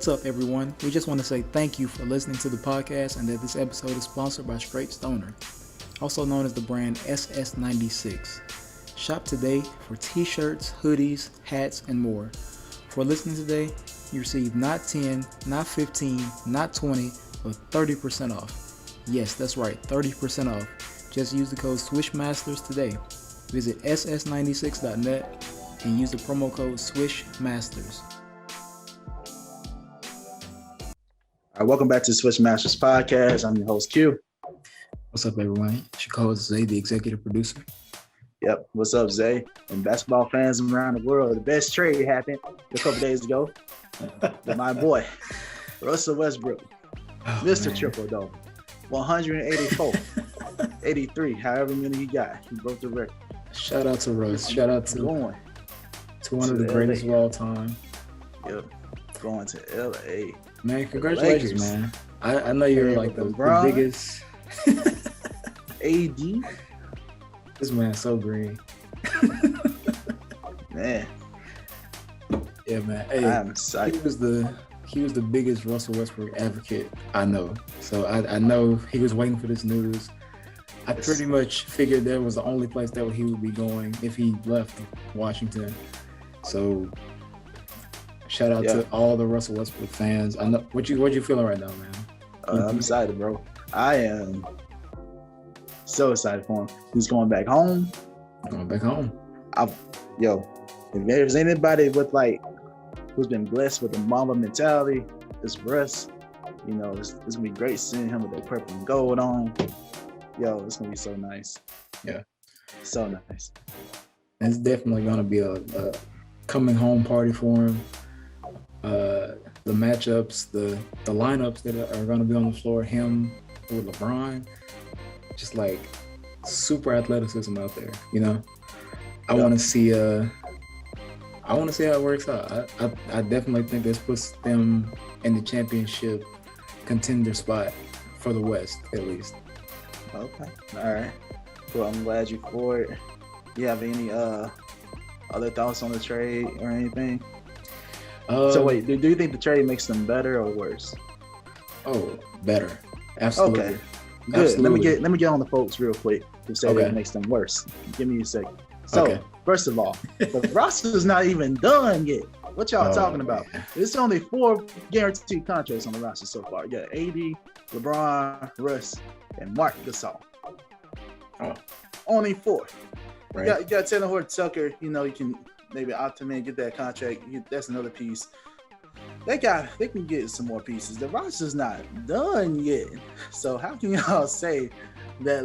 What's up, everyone? We just want to say thank you for listening to the podcast and that this episode is sponsored by Straight Stoner, also known as the brand SS96. Shop today for t-shirts, hoodies, hats, and more. For listening today, you receive not 10, not 15, not 20, but 30% off. Yes, that's right, 30% off. Just use the code SWISHMASTERS today. Visit ss96.net and use the promo code SWISHMASTERS. All right, welcome back to Switch Masters Podcast. I'm your host, Q. What's up, everyone? It's your co-host, Zay, the executive producer. Yep, what's up, Zay? And basketball fans around the world, the best trade happened a couple days ago with my boy, Russell Westbrook. Mr. Triple-Double. 184, 83, however many he got. He broke the record. Shout out to Russ. Shout out to one of the greatest of all time. Yep, going to L.A. Man, congratulations, man. I know you're like the biggest. AD. This man's so green. Man. Yeah, man. Hey, I'm excited. He was the biggest Russell Westbrook advocate I know. So I know he was waiting for this news. I pretty much figured that was the only place that he would be going if he left Washington. So shout out to all the Russell Westbrook fans. I know what you feeling right now, man. I'm excited, bro. I am so excited for him. He's going back home. Going back home. If there's anybody with who's been blessed with the Mamba mentality, it's Russ. You know, it's gonna be great seeing him with that purple and gold on. It's gonna be so nice. Yeah, so nice. It's definitely gonna be a coming home party for him. The matchups, the lineups that are gonna be on the floor, him with LeBron, just like super athleticism out there. You know, I want to see how it works out. I definitely think this puts them in the championship contender spot for the West, at least. Okay. All right. Cool. I'm glad you for it. Do you have any other thoughts on the trade or anything? So wait, do you think the trade makes them better or worse? Oh, better. Absolutely. Okay. Good. Absolutely. Let me get on the folks real quick who say that it makes them worse. Give me a second. So first of all, the roster is not even done yet. What y'all talking about? Man. It's only 4 guaranteed contracts on the roster so far. You got AD, LeBron, Russ, and Mark Gasol. Oh. Only 4. Right. You got Taylor Horton-Tucker. You know, you can maybe opt him in, get that contract. That's another piece. They can get some more pieces. The roster's not done yet. So how can y'all say that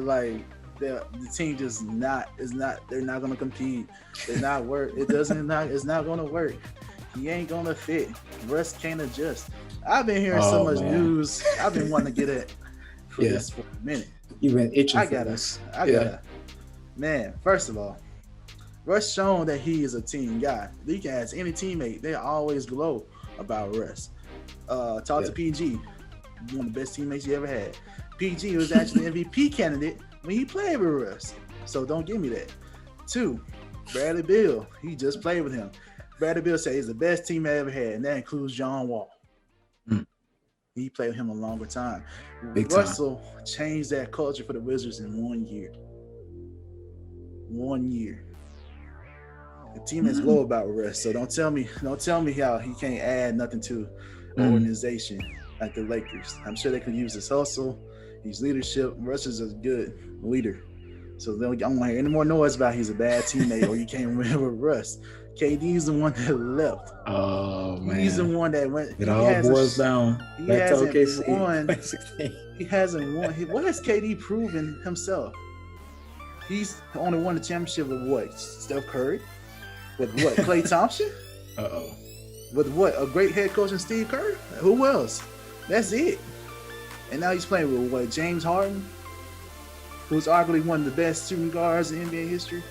the team just they're not gonna compete. They're not work. It's not gonna work. He ain't gonna fit. Russ can't adjust. I've been hearing so much news. I've been wanting to get it for this for a minute. You've been itching I gotta. Man, first of all, Russ shown that he is a team guy. You can ask any teammate, they always glow about Russ. Talk to PG, one of the best teammates you ever had. PG was actually MVP candidate when he played with Russ. So don't give me that. 2, Bradley Beal. He just played with him. Bradley Beal said he's the best teammate I ever had, and that includes John Wall. He played with him a longer time. Russell changed that culture for the Wizards in 1 year. 1 year. The team is low about Russ, so don't tell me how he can't add nothing to an organization like the Lakers. I'm sure they could use his hustle, his leadership. Russ is a good leader, so I don't want to hear any more noise about he's a bad teammate or you can't win with Russ. KD's the one that left. Oh man, he's the one that went. It all boils down. He hasn't won. He hasn't won. What has KD proven himself? He's only won the championship with what? Steph Curry? With what? Klay Thompson? With what? A great head coach in Steve Kerr? Who else? That's it. And now he's playing with what? James Harden, who's arguably one of the best shooting guards in NBA history,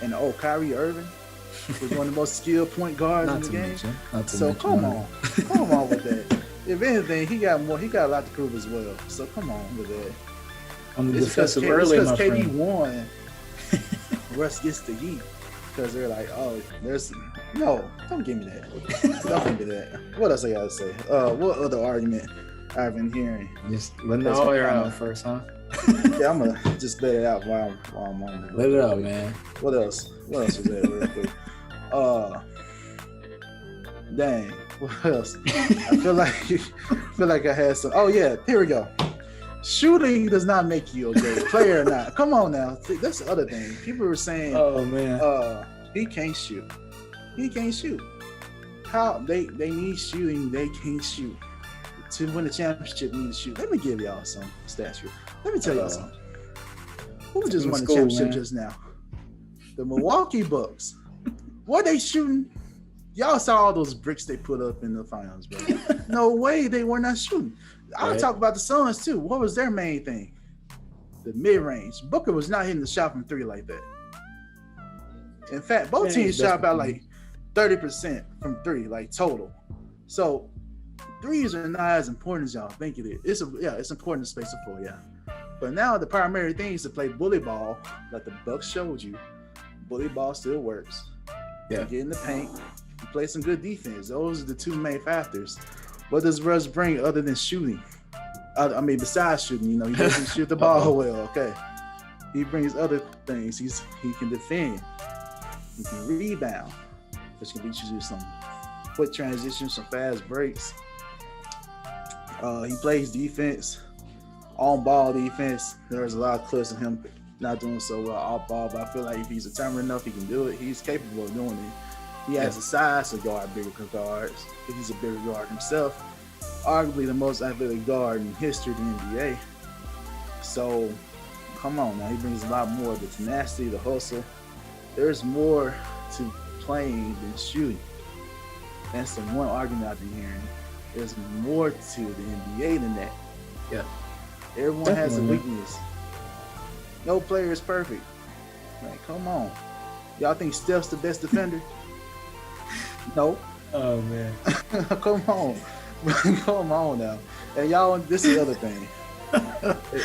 and Kyrie Irving, who's one of the most skilled point guards in the game. So come on with that. If anything, he got a lot to prove as well. So come on with that. On the defensive early, my KD friend. won. Russ gets the heat because they're like, No, don't give me that. Don't give me that. What else I gotta say? What other argument I've been hearing? Just letting it all air out first, huh? Yeah, I'm gonna just let it out while I'm on it. Let it out, man. What else? What else was that real quick? Dang. What else? I feel like I had some. Oh yeah, here we go. Shooting does not make you a great player or not. Come on now. That's the other thing. People were saying, oh man, he can't shoot. He can't shoot. How they need shooting, they can't shoot. To win the championship, need to shoot. Let me give y'all some stats here. Let me tell y'all something. Who just won the championship just now? The Milwaukee Bucks. What they shooting? Y'all saw all those bricks they put up in the finals, bro. No way they were not shooting. I'll talk about the Suns too. What was their main thing? The mid-range. Booker was not hitting the shot from three like that. In fact, both teams shot about like 30% from three, like total. So threes are not as important as y'all think it is. It's important to space the floor, yeah. But now the primary thing is to play bully ball, like the Bucks showed you. Bully ball still works. Yeah. Get in the paint, play some good defense. Those are the two main factors. What does Russ bring other than shooting? I mean, besides shooting, he doesn't shoot the ball well. Okay, he brings other things. He can defend. He can rebound, which can lead you to some quick transitions, some fast breaks. He plays defense, on ball defense. There's a lot of clips of him not doing so well off ball, but I feel like if he's determined enough, he can do it. He's capable of doing it. He has the size to guard bigger guards. He's a bigger guard himself. Arguably the most athletic guard in history of the NBA. So, come on now. He brings a lot more of the tenacity, the hustle. There's more to playing than shooting. That's the one argument I've been hearing. There's more to the NBA than that. Yeah. Everyone has a weakness. No player is perfect. Like, come on. Y'all think Steph's the best defender? No. Oh man. Come on. Come on now. And y'all, this is the other thing.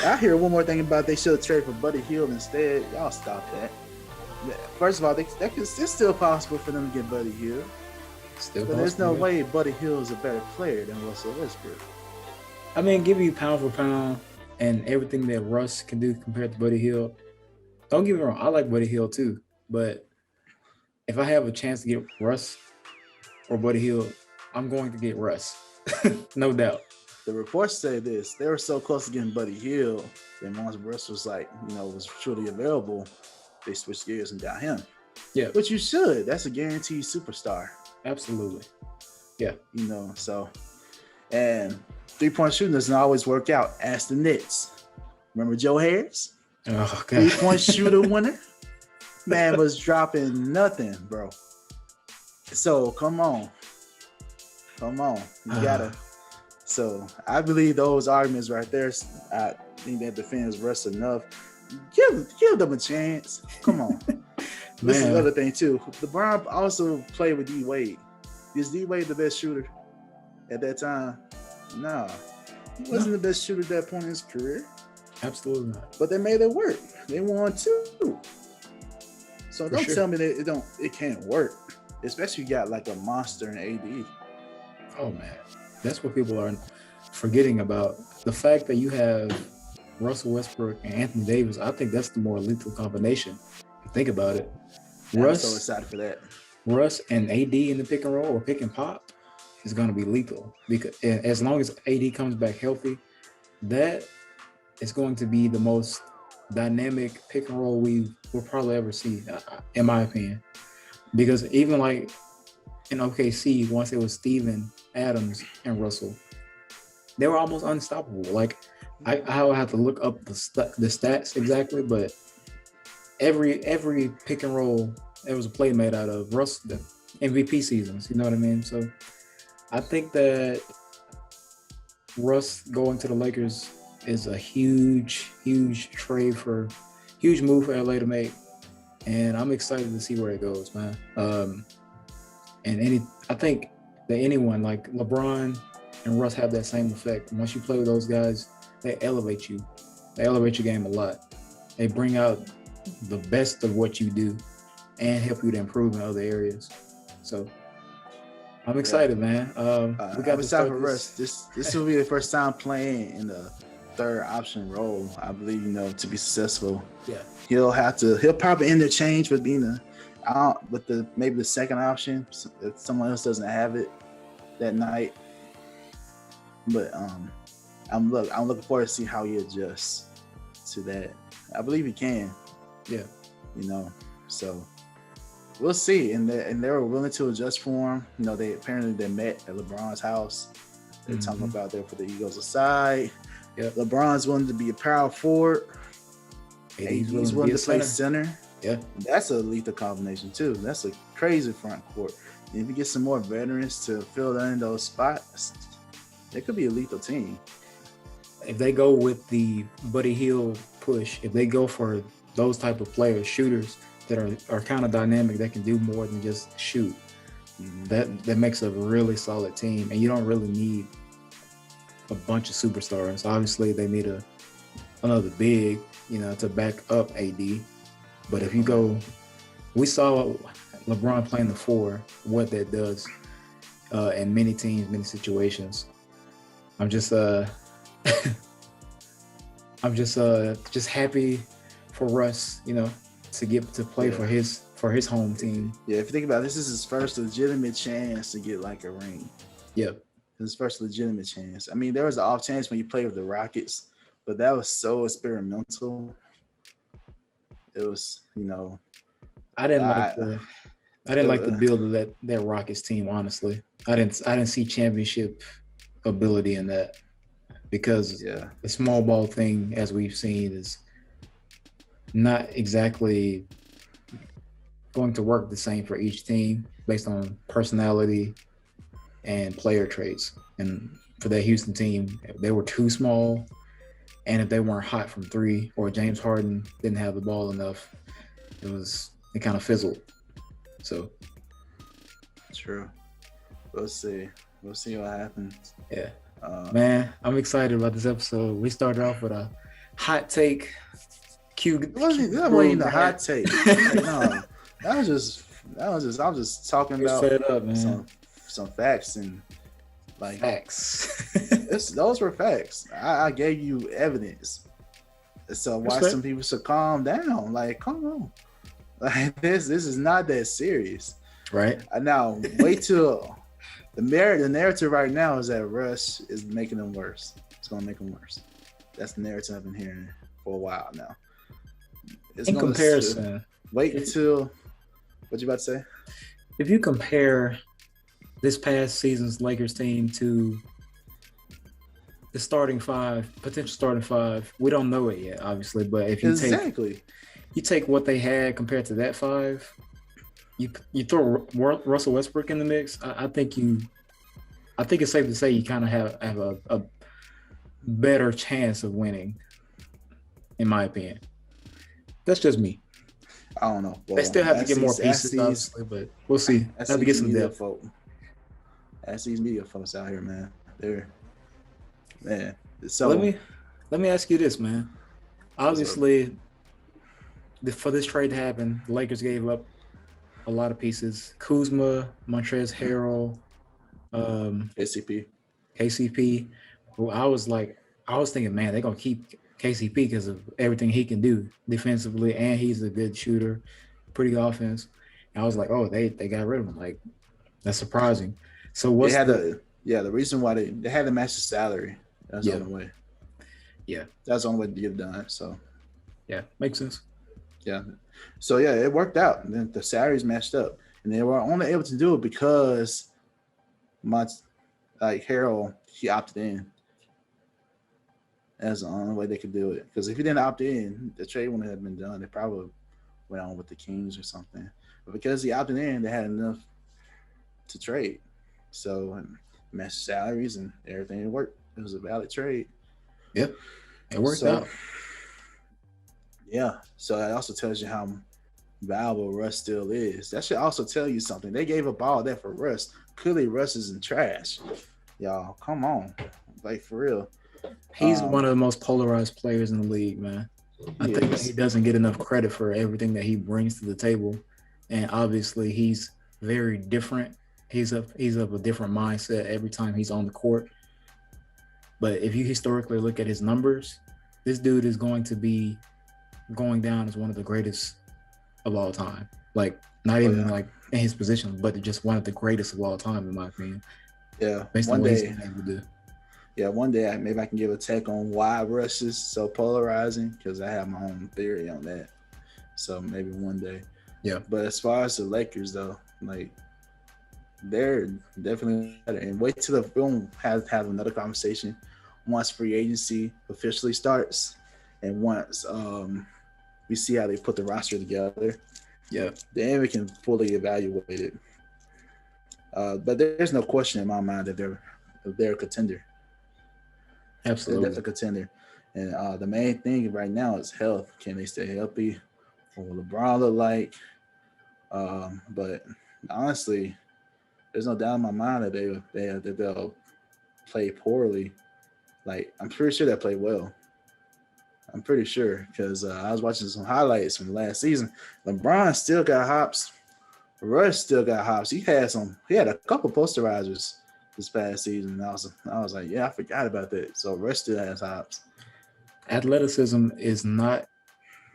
I hear one more thing about they should have traded for Buddy Hield instead. Y'all stop that. First of all, it's still possible for them to get Buddy Hield. But there's no way Buddy Hield is a better player than Russell Westbrook. I mean, give you pound for pound and everything that Russ can do compared to Buddy Hield. Don't get me wrong, I like Buddy Hield too. But if I have a chance to get Russ or Buddy Hield, I'm going to get Russ. No doubt. The reports say this. They were so close to getting Buddy Hield that once Russ was was truly available, they switched gears and got him. Yeah. Which you should. That's a guaranteed superstar. Absolutely. Yeah. So and 3-point shooting doesn't always work out. Ask the Nets. Remember Joe Harris? Oh, God. 3-point shooter winner? Man was dropping nothing, bro. So come on. You gotta. So I believe those arguments right there. I think that defends Russ enough. Give them a chance. Come on. This is another thing too. LeBron also played with D Wade. Is D Wade the best shooter at that time? Nah, he wasn't the best shooter at that point in his career. Absolutely not. But they made it work. They won too. So don't tell me that it can't work. Especially you got like a monster in AD. Oh man, that's what people are forgetting about. The fact that you have Russell Westbrook and Anthony Davis, I think that's the more lethal combination. Think about it. I'm so excited for that. Russ and AD in the pick and roll or pick and pop is going to be lethal because as long as AD comes back healthy, that is going to be the most dynamic pick and roll we'll probably ever see, in my opinion. Because even like in OKC, once it was Steven, Adams, and Russell, they were almost unstoppable. Like I would have to look up the stats exactly, but every pick and roll, there was a play made out of Russ, the MVP seasons. You know what I mean? So I think that Russ going to the Lakers is a huge move for LA to make, and I'm excited to see where it goes, man. I think that anyone like LeBron and Russ have that same effect. Once you play with those guys, they elevate you. They elevate your game a lot. They bring out the best of what you do and help you to improve in other areas. So I'm excited, man. We got I'm to excited start for Russ. This will be the first time playing in the third option role. I believe, to be successful. Yeah. He'll probably interchange with being maybe the second option if someone else doesn't have it that night. But I'm looking forward to see how he adjusts to that. I believe he can. Yeah. So we'll see. And they were willing to adjust for him. They met at LeBron's house. They're talking about there for the Eagles aside. Yep. LeBron's willing to be a power forward. AD's willing to play center. Yeah. That's a lethal combination too. That's a crazy front court. And if you get some more veterans to fill in those spots, it could be a lethal team. If they go with the Buddy Hield push, if they go for those type of players, shooters that are kind of dynamic, that can do more than just shoot, that makes a really solid team. And you don't really need a bunch of superstars. Obviously, they need another big, to back up AD. But if you go, we saw LeBron playing the 4, what that does in many teams, many situations. I'm just just happy for Russ, to get to play for his home team. Yeah, if you think about it, this is his first legitimate chance to get like a ring. Yep. His first legitimate chance. I mean, there was an off chance when you played with the Rockets, but that was so experimental. It was, I didn't like the build of that Rockets team, honestly. I didn't see championship ability in that, because the small ball thing, as we've seen, is not exactly going to work the same for each team based on personality and player traits. And for that Houston team, if they were too small, and if they weren't hot from 3, or James Harden didn't have the ball enough, it kind of fizzled. So true. We'll see what happens. Yeah. Man, I'm excited about this episode. We started off with a hot take. That wasn't even a hot take. No, I was just talking about some facts and facts. Those were facts. I gave you evidence. So why some people should calm down? Like, come on. Like this is not that serious. Right. Now wait till the narrative right now is that Russ is making them worse. It's gonna make them worse. That's the narrative I've been hearing for a while now. In comparison, wait until what you about to say? If you compare this past season's Lakers team to the potential starting five, we don't know it yet, obviously. But if you take what they had compared to that 5, you throw Russell Westbrook in the mix, I think it's safe to say you kind of have a better chance of winning, in my opinion. That's just me. I don't know. They still have to get more pieces, obviously, but we'll see. Have to get some depth. That's these media folks out here, man. So let me ask you this, man. Obviously, for this trade to happen, the Lakers gave up a lot of pieces. Kuzma, Montrezl Harrell, KCP. Who I was thinking, man, they're gonna keep KCP because of everything he can do defensively, and he's a good shooter, pretty offense. And I was like, oh, they got rid of him. Like, that's surprising. So the reason why they had to match the salary. That's the only way. Yeah, that's the only way to get it done. So yeah, makes sense. Yeah. So yeah, it worked out. Then the salaries matched up, and they were only able to do it because Harrell, he opted in. That's the only way they could do it. Because if he didn't opt in, the trade wouldn't have been done. They probably went on with the Kings or something. But because he opted in, they had enough to trade. So matched salaries and everything worked. It was a valid trade. Yep. It worked out. Yeah. So that also tells you how valuable Russ still is. That should also tell you something. They gave up all that for Russ. Clearly Russ isn't trash. Y'all, come on. Like, for real. He's one of the most polarized players in the league, man. I think he doesn't get enough credit for everything that he brings to the table. And obviously he's very different. He's of a different mindset every time he's on the court. But if you historically look at his numbers, this dude is going to be going down as one of the greatest of all time. Like, not even like in his position, but just one of the greatest of all time, in my opinion. Yeah. Based on what he's been able to do. Yeah, one day maybe I can give a take on why Russ is so polarizing, because I have my own theory on that. So maybe one day. Yeah. But as far as the Lakers, though, like, they're definitely better. And wait till the film have another conversation once free agency officially starts, and once we see how they put the roster together. Yeah. Then we can fully evaluate it. But there's no question in my mind that they're a contender. Absolutely. They're a contender. And the main thing right now is health. Can they stay healthy? What will LeBron look like? But honestly, there's no doubt in my mind that they'll play poorly. Like, I'm pretty sure they'll play well. I'm pretty sure, because I was watching some highlights from last season. LeBron still got hops. Russ still got hops. He had a couple posterizers this past season. And I was like, yeah, I forgot about that. So Russ still has hops. Athleticism is not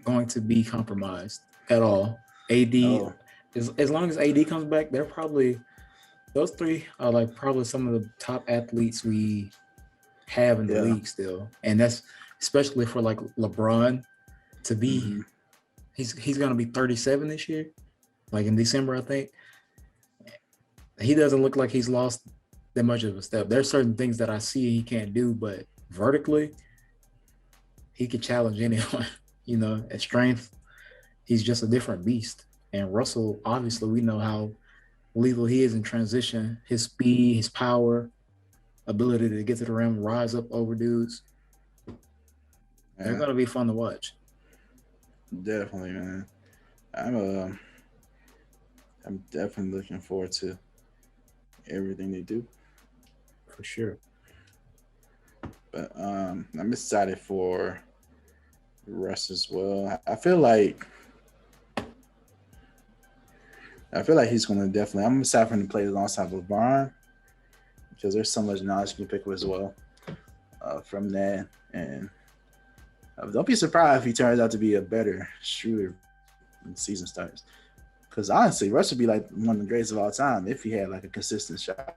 going to be compromised at all. AD, as long as AD comes back, those three are like probably some of the top athletes we have in the league still. And that's especially for like LeBron to be, he's going to be 37 this year, like in December, I think. He doesn't look like he's lost that much of a step. There's certain things that I see he can't do, but vertically, he can challenge anyone. At strength, he's just a different beast. And Russell, obviously, we know how lethal he is in transition. His speed, his power, ability to get to the rim, rise up over dudes. They're going to be fun to watch. Definitely, man. I'm definitely looking forward to everything they do. For sure. But I'm excited for Russ as well. I feel like he's going to definitely. I'm excited for him to play alongside LeBron, because there's so much knowledge you can pick up as well from that. And don't be surprised if he turns out to be a better shooter when the season starts. Because honestly, Russ would be like one of the greatest of all time if he had like a consistent shot.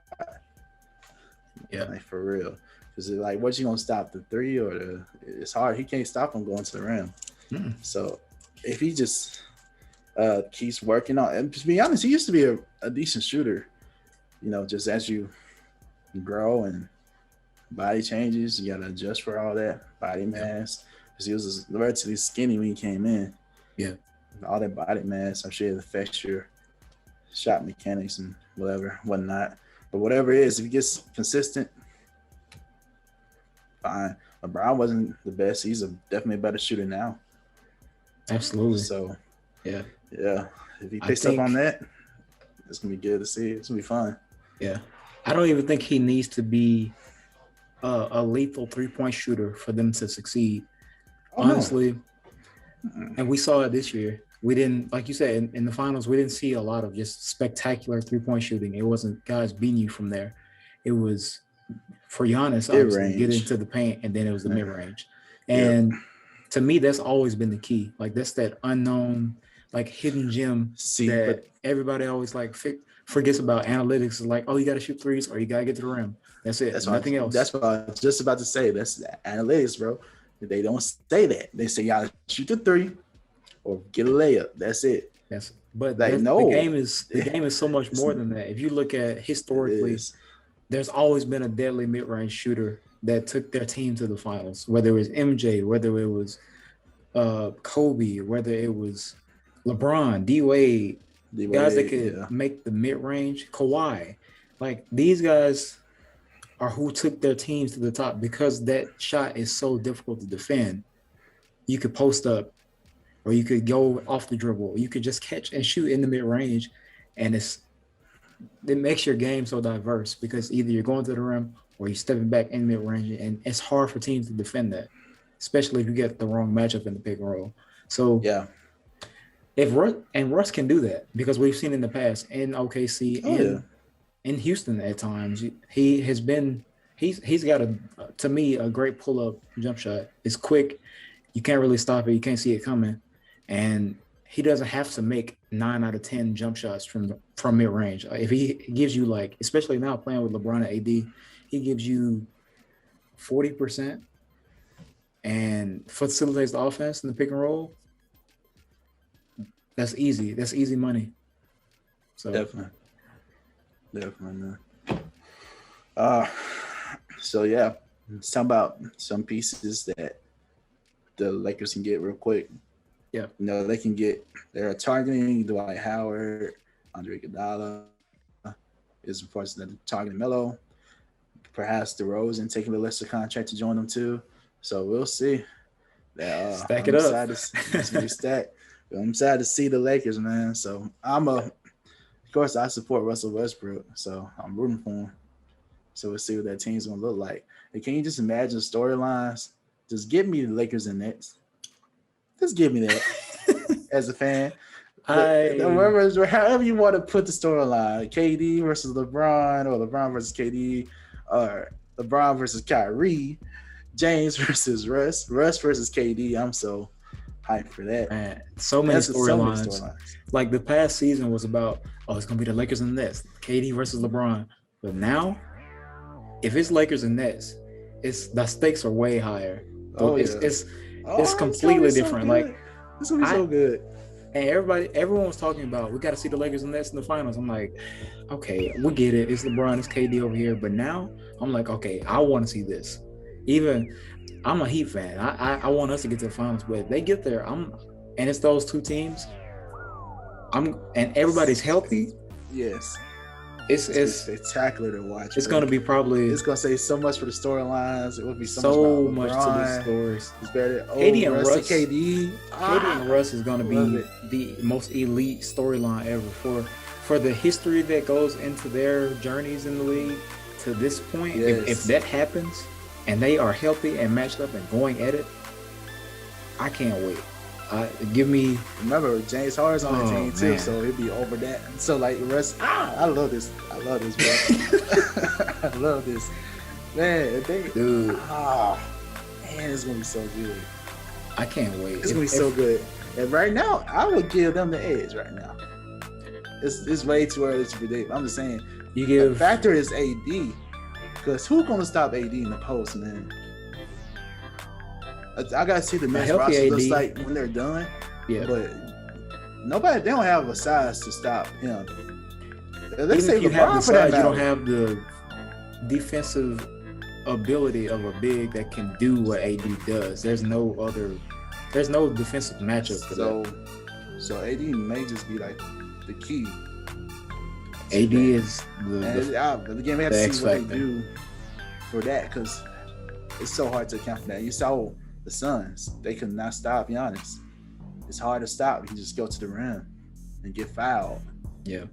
Yeah, like for real. Because like, what's he gonna stop, the three or the? It's hard. He can't stop him going to the rim. So if he just keeps working on, and to be honest, he used to be a decent shooter. Just as you grow and body changes, you gotta adjust for all that body mass. Because he was relatively skinny when he came in. Yeah. All that body mass, I'm sure it affects your shot mechanics and whatnot. But whatever it is, if he gets consistent, fine. LeBron wasn't the best. He's definitely a better shooter now. Absolutely. So, yeah. If he picks up on that, it's gonna be good to see. It's gonna be fun. Yeah, I don't even think he needs to be a lethal 3-point shooter for them to succeed. Honestly, and we saw it this year. We didn't, like you said, in the finals, we didn't see a lot of just spectacular 3-point shooting. It wasn't guys beating you from there. It was, for Giannis, obviously, get into the paint, and then it was the mid-range. And to me, that's always been the key. Like, that's that unknown, like, hidden gem that everybody always, like, forgets about. Analytics is like, oh, you got to shoot threes or you got to get to the rim. That's it. That's nothing else. That's what I was just about to say. That's analytics, bro. They don't say that. They say, y'all shoot the three or get a layup. That's it. But the game is so much more than that. If you look at historically, there's always been a deadly mid-range shooter that took their team to the finals, whether it was MJ, whether it was Kobe, whether it was LeBron, D-Wade, guys that could make the mid-range, Kawhi. Like, these guys are who took their teams to the top because that shot is so difficult to defend. You could post up, or you could go off the dribble, or you could just catch and shoot in the mid-range, and it makes your game so diverse because either you're going to the rim or you're stepping back in mid-range, and it's hard for teams to defend that, especially if you get the wrong matchup in the pick and roll. So If Russ can do that because we've seen in the past in OKC in Houston at times he's got to me a great pull up jump shot. It's quick, you can't really stop it, you can't see it coming, and he doesn't have to make 9 out of 10 jump shots from mid range. If he gives you like, especially now playing with LeBron and AD, he gives you 40% and facilitates the offense in the pick and roll. That's easy. That's easy money. So definitely. Man. So yeah, let's talk about some pieces that the Lakers can get real quick. Yeah, they're targeting Dwight Howard, Andre Iguodala. Is reports that they're targeting Melo, perhaps DeRozan taking the lesser contract to join them too. So we'll see. Stack it up. I'm excited to see the Lakers, man. So of course, I support Russell Westbrook, so I'm rooting for him. So we'll see what that team's gonna look like. And can you just imagine storylines? Just give me the Lakers and Nets. Just give me that as a fan. However you want to put the storyline, KD versus LeBron, or LeBron versus KD, or LeBron versus Kyrie, James versus Russ versus KD. I'm so hyped for that. Man, so many storylines. Like the past season was about, it's gonna be the Lakers and Nets, KD versus LeBron. But now, if it's Lakers and Nets, the stakes are way higher. It's completely different. Like it's gonna be so good. And everyone was talking about, we got to see the Lakers and Nets in the finals. I'm like, okay, we get it. It's LeBron, it's KD over here. But now I'm like, okay, I want to see this. Even I'm a Heat fan. I want us to get to the finals, but if they get there, and it's those two teams. And everybody's healthy. Yes. It's spectacular to watch. It's going to be it's going to say so much for the storylines. It will be so much to the stories. It's better. KD and Russ. KD and Russ is going to be the most elite storyline ever for the history that goes into their journeys in the league to this point. Yes. If that happens and they are healthy and matched up and going at it, I can't wait. Remember James Harden's on the team too, so it'd be over that. So like Russ, I love this, bro. I love this, man. Dude, man, it's gonna be so good. I can't wait. It's gonna be so good. And right now, I would give them the edge. Right now, it's way too early to predict. I'm just saying, the factor is AD, because who's gonna stop AD in the post, man? I gotta see the next roster looks like when they're done. Yeah, but they don't have a size to stop him. Let's say you have the size, you don't have the defensive ability of a big that can do what AD does. There's no defensive matchup for that. So AD may just be like the key. AD is the game. We have to see what they do for that, because it's so hard to account for that. You saw the Suns, they could not stop Giannis. It's hard to stop. You can just go to the rim and get fouled. Yeah.